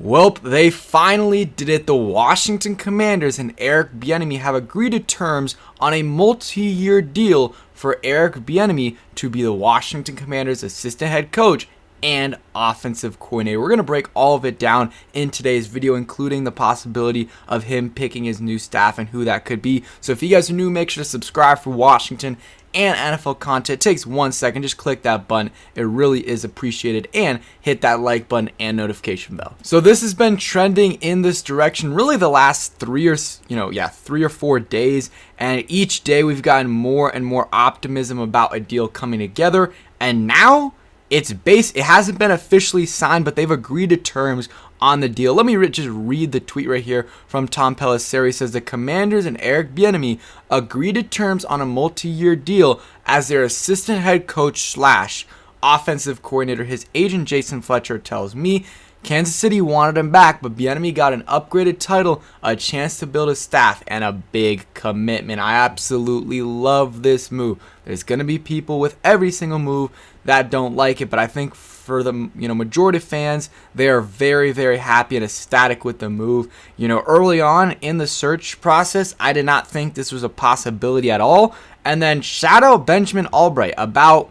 Welp, they finally did it. The Washington Commanders and Eric Bieniemy have agreed to terms on a multi-year deal for Eric Bieniemy to be the Washington Commanders' assistant head coach and offensive coordinator. We're going to break all of it down in today's video, including the possibility of him picking his new staff and who that could be. So if you guys are new, make sure to subscribe for Washington and NFL content. It takes 1 second. Just click that button. It really is appreciated. And hit that like button and notification bell. So this has been trending in this direction really the last 3 or 4 days. And each day we've gotten more and more optimism about a deal coming together. And now it hasn't been officially signed, but they've agreed to terms on the deal. Let me just read the tweet right here from Tom Pelisseri. It says the Commanders and Eric Bieniemy agreed to terms on a multi-year deal as their assistant head coach / offensive coordinator. His agent Jason Fletcher tells me Kansas City wanted him back, but Bieniemy got an upgraded title, a chance to build a staff, and a big commitment. I absolutely love this move. There's going to be people with every single move that don't like it, but I think for the majority of fans, they are very, very happy and ecstatic with the move. Early on in the search process, I did not think this was a possibility at all. And then shout out Benjamin Albright. About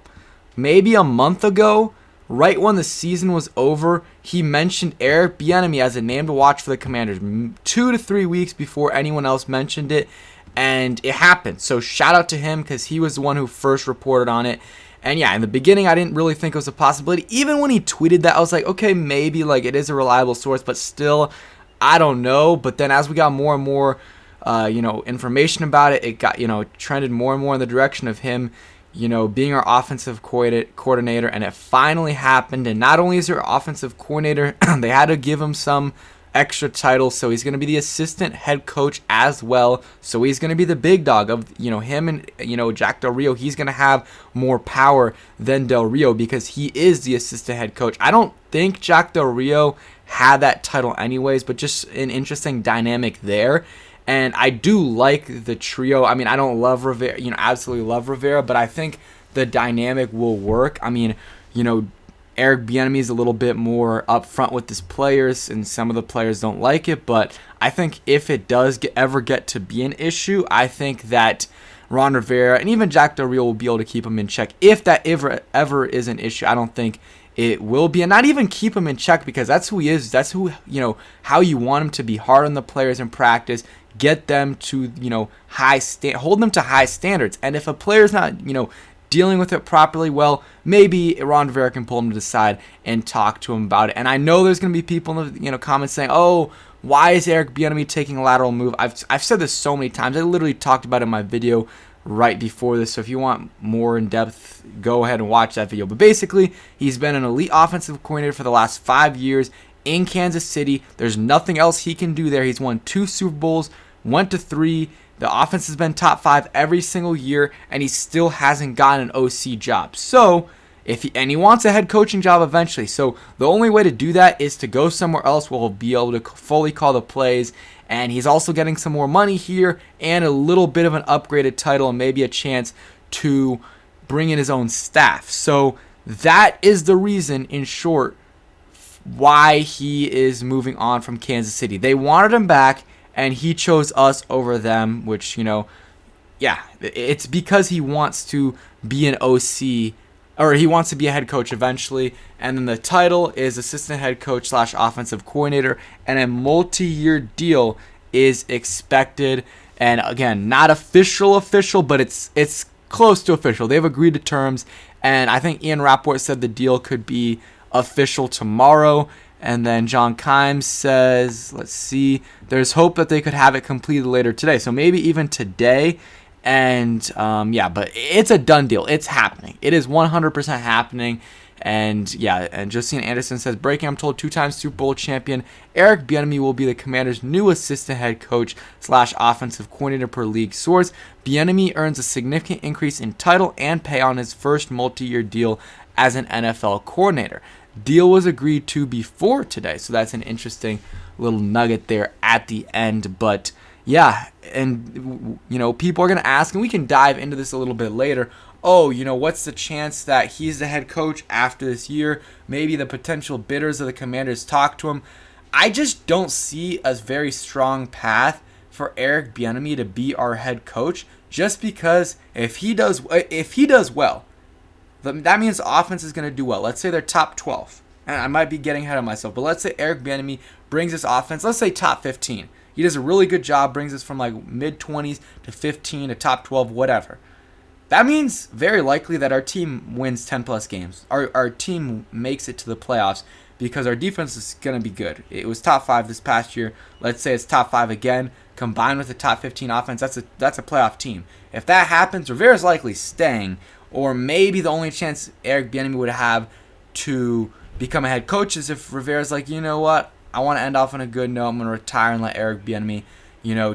maybe a month ago, right when the season was over, he mentioned Eric Bieniemy as a name to watch for the Commanders 2 to 3 weeks before anyone else mentioned it, and it happened. So shout out to him because he was the one who first reported on it. And yeah, in the beginning, I didn't really think it was a possibility. Even when he tweeted that, I was like, okay, maybe it is a reliable source, but still, I don't know. But then as we got more and more, information about it, it got, trended more and more in the direction of him, being our offensive coordinator, and it finally happened. And not only is he our offensive coordinator, they had to give him some extra titles, so he's going to be the assistant head coach as well. So he's going to be the big dog of him and Jack Del Rio. He's going to have more power than Del Rio because he is the assistant head coach. I don't think Jack Del Rio had that title anyways, but just an interesting dynamic there. And I do like the trio. I mean, I don't love Rivera, absolutely love Rivera, but I think the dynamic will work. I mean, Eric Bieniemy is a little bit more upfront with his players, and some of the players don't like it. But I think if it does ever get to be an issue, I think that Ron Rivera and even Jack Del Rio will be able to keep him in check. If that ever is an issue, I don't think it will be, and not even keep him in check because that's who he is. That's who how you want him to be hard on the players in practice. Get them to hold them to high standards. And if a player's not dealing with it properly, well, maybe Ron Rivera can pull him to the side and talk to him about it. And I know there's going to be people in the comments saying, oh, why is Eric Bieniemy taking a lateral move? I've said this so many times. I literally talked about it in my video right before this. So if you want more in depth, go ahead and watch that video. But basically, he's been an elite offensive coordinator for the last 5 years in Kansas City. There's nothing else he can do there. He's won 2 Super Bowls, went to 3. The offense has been top 5 every single year, and he still hasn't gotten an OC job. So, he wants a head coaching job eventually. So, the only way to do that is to go somewhere else where he'll be able to fully call the plays. And he's also getting some more money here and a little bit of an upgraded title and maybe a chance to bring in his own staff. So, that is the reason, in short, why he is moving on from Kansas City. They wanted him back, and he chose us over them, which, it's because he wants to be an OC, or he wants to be a head coach eventually. And then the title is assistant head coach / offensive coordinator, and a multi-year deal is expected. And again, not official, but it's close to official. They've agreed to terms, and I think Ian Rappaport said the deal could be official tomorrow. And then John Kimes says, let's see, there's hope that they could have it completed later today. So maybe even today. And but it's a done deal. It's happening. It is 100% happening. And and Josine Anderson says, breaking, I'm told 2-time Super Bowl champion Eric Bieniemy will be the Commanders' new assistant head coach / offensive coordinator per league source. Bieniemy earns a significant increase in title and pay on his first multi-year deal as an NFL coordinator. Deal was agreed to before today, so that's an interesting little nugget there at the end. But yeah, and people are going to ask, and we can dive into this a little bit later, what's the chance that he's the head coach after this year? Maybe the potential bidders of the Commanders talk to him. I just don't see a very strong path for Eric Bieniemy to be our head coach, just because if he does well, that means the offense is going to do well. Let's say they're top 12. And I might be getting ahead of myself, but let's say Eric Bieniemy brings this offense, let's say top 15. He does a really good job, brings us from like mid-20s to 15 to top 12, whatever. That means very likely that our team wins 10-plus games. Our team makes it to the playoffs because our defense is going to be good. It was top 5 this past year. Let's say it's top 5 again, combined with the top 15 offense. That's a playoff team. If that happens, Rivera's likely staying, or maybe the only chance Eric Bieniemy would have to become a head coach is if Rivera's like, you know what, I want to end off on a good note. I'm going to retire and let Eric Bieniemy,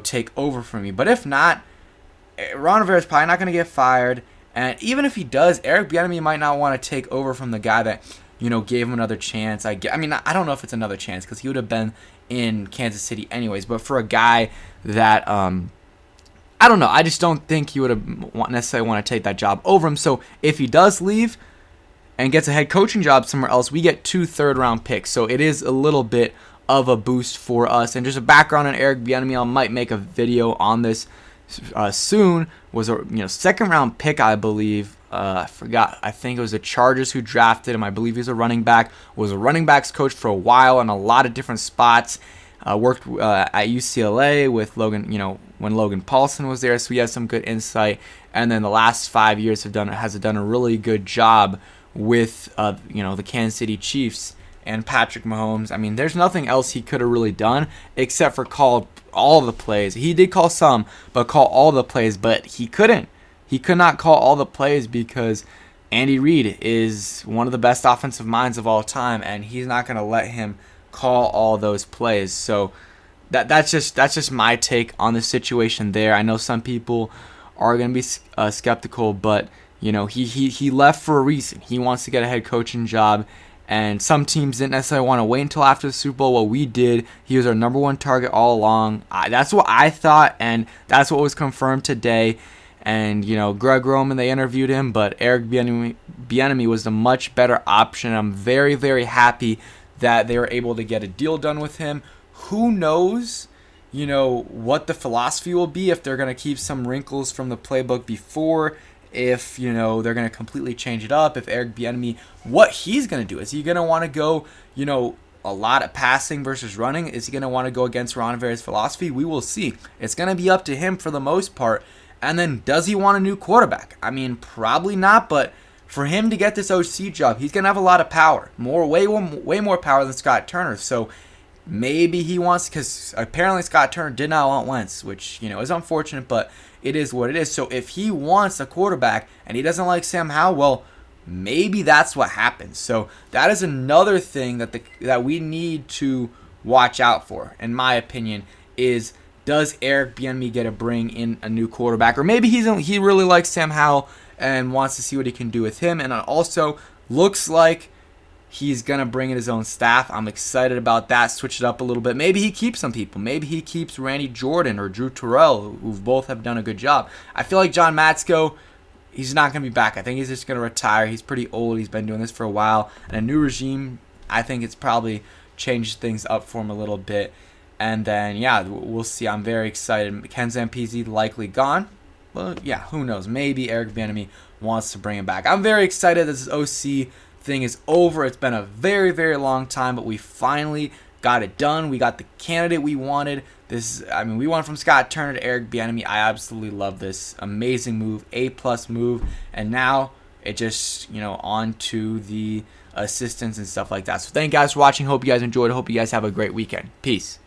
take over for me. But if not, Ron Rivera's probably not going to get fired. And even if he does, Eric Bieniemy might not want to take over from the guy that, gave him another chance. I don't know if it's another chance because he would have been in Kansas City anyways. But for a guy that, I don't know. I just don't think he would have necessarily want to take that job over him. So if he does leave and gets a head coaching job somewhere else, we get 2 third-round picks. So it is a little bit of a boost for us. And just a background on Eric Bieniemy, I might make a video on this soon. Was a second-round pick, I believe. I forgot. I think it was the Chargers who drafted him. I believe he's a running back. Was a running backs coach for a while in a lot of different spots. Worked at UCLA with Logan, when Logan Paulson was there, so he has some good insight. And then the last 5 years has done a really good job with the Kansas City Chiefs and Patrick Mahomes. I mean, there's nothing else he could have really done except for call all the plays. He did call some, but call all the plays, but he couldn't. He could not call all the plays because Andy Reid is one of the best offensive minds of all time, and he's not going to let him call all those plays. So that's just my take on the situation there. I know some people are going to be skeptical, but he left for a reason. He wants to get a head coaching job, and some teams didn't necessarily want to wait until after the Super Bowl. What we did, he was our number one target all along. That's what I thought, and that's what was confirmed today. And Greg Roman, they interviewed him, but Eric Bieniemy was the much better option. I'm very, very happy that they were able to get a deal done with him. Who knows, what the philosophy will be, if they're going to keep some wrinkles from the playbook before, if, they're going to completely change it up, if Eric Bieniemy, what he's going to do. Is he going to want to go, a lot of passing versus running? Is he going to want to go against Ron Rivera's philosophy? We will see. It's going to be up to him for the most part. And then, does he want a new quarterback? I mean, probably not, but for him to get this OC job, he's going to have a lot of power. Way more power than Scott Turner. So maybe he wants, because apparently Scott Turner did not want Wentz, which, is unfortunate, but it is what it is. So if he wants a quarterback and he doesn't like Sam Howell, well, maybe that's what happens. So that is another thing that we need to watch out for, in my opinion, is does Eric Bieniemy get to bring in a new quarterback? Or maybe he really likes Sam Howell and wants to see what he can do with him. And it also looks like he's going to bring in his own staff. I'm excited about that. Switch it up a little bit. Maybe he keeps some people. Maybe he keeps Randy Jordan or Drew Terrell, who both have done a good job. I feel like John Matsko, he's not going to be back. I think he's just going to retire. He's pretty old. He's been doing this for a while. And a new regime, I think it's probably changed things up for him a little bit. And then, we'll see. I'm very excited. Ken Zampese likely gone. Well, who knows? Maybe Eric Bieniemy wants to bring him back. I'm very excited this OC thing is over. It's been a very, very long time, but we finally got it done. We got the candidate we wanted. We went from Scott Turner to Eric Bieniemy. I absolutely love this. Amazing move. A+ move. And now it just, on to the assistants and stuff like that. So thank you guys for watching. Hope you guys enjoyed. Hope you guys have a great weekend. Peace.